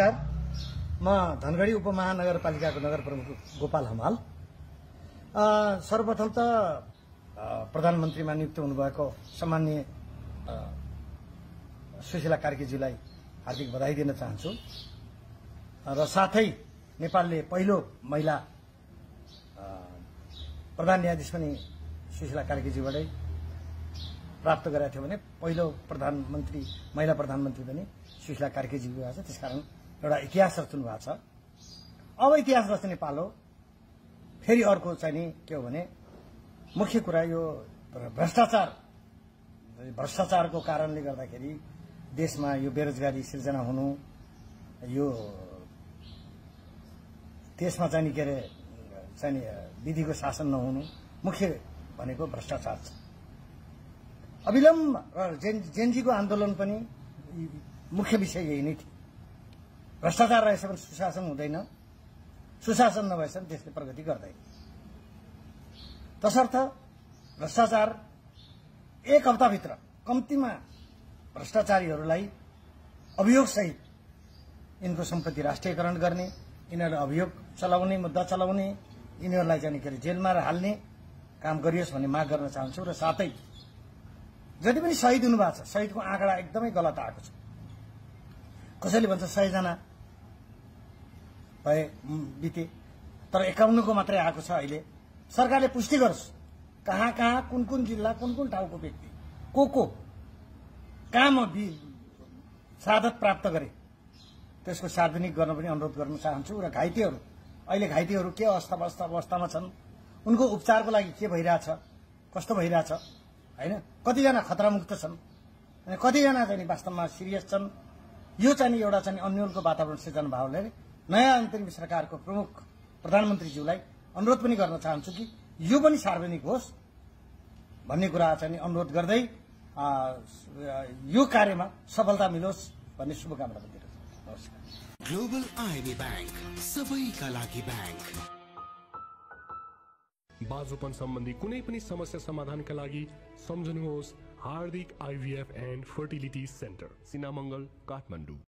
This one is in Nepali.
नमस्कार। म धनगढी उपमहानगरपालिकाको नगर प्रमुख गोपाल हमाल। सर्वप्रथम त प्रधानमन्त्रीमा नियुक्त हुनुभएको सम्माननीय सुशीला कार्कीज्यूलाई हार्दिक बधाई दिन चाहन्छु र साथै नेपालले पहिलो महिला प्रधान न्यायाधीश पनि सुशीला कार्कीज्यूबाटै प्राप्त गरेको थियो भने पहिलो महिला प्रधानमन्त्री पनि सुशीला कार्कीज्यू भएको छ। त्यसकारण एउटा इतिहास रच्नु भएको छ। अब इतिहास रच्ने पालो फेरि अर्को चाहिँ नि के हो भने मुख्य कुरा यो भ्रष्टाचारको कारणले गर्दाखेरि देशमा यो बेरोजगारी सिर्जना हुनु, यो देशमा चाहिँ नि के अरे चाहिँ नि विधिको शासन नहुनु मुख्य भनेको भ्रष्टाचार छ। अविलम्ब जेनजीको आन्दोलन पनि मुख्य विषय यही नै थियो। भ्रष्टाचार रहेछ भने सुशासन हुँदैन, सुशासन नभएसम्म देशले प्रगति गर्दैन। तसर्थ भ्रष्टाचार एक हप्ताभित्र कम्तीमा भ्रष्टाचारीहरूलाई अभियोगसहित यिनको सम्पत्ति राष्ट्रियकरण गर्ने, यिनीहरू अभियोग चलाउने, मुद्दा चलाउने, यिनीहरूलाई चाहिँ के अरे जेलमा हाल्ने काम गरियोस् भन्ने माग गर्न चाहन्छु। र साथै जति पनि शहीद हुनुभएको छ, शहीदको आँकडा एकदमै गलत आएको छ। कसैले भन्छ 100 जना बिते, तर 51 को मात्रै आएको छ। अहिले सरकारले पुष्टि गरोस् कहाँ कहाँ कुन कुन जिल्ला कुन कुन ठाउँको व्यक्ति को कहाँमा शहादत प्राप्त गरे त्यसको सार्वजनिक गर्न पनि अनुरोध गर्न चाहन्छु। र घाइतेहरू अहिले घाइतेहरू के अवस्थामा छन्, उनको उपचारको लागि के भइरहेछ, कस्तो भइरहेछ हैन, कतिजना खतरामुक्त छन् अनि कतिजना चाहिँ वास्तवमा सिरियस छन्, यो चाहिँ एउटा चाहिँ अन्यलको वातावरण सृजना भावले नयाँ अन्तरिम सरकारको प्रमुख प्रधानमन्त्रीज्यूलाई अनुरोध पनि गर्न चाहन्छु कि यो पनि सार्वजनिक होस् भन्ने कुरा चाहिँ अनुरोध गर्दै यो कार्यमा सफलता मिलोस् भन्ने शुभकामना पनि दिन्छु। नमस्कार। ग्लोबल आईबी बैंक, सबैका लागि बैंक। बाजुपन सम्बन्धी कुनै पनि समस्या समाधानका लागि सम्झनुहोस् हार्दिक IVF and fertility centre, Sinamangal, Kathmandu.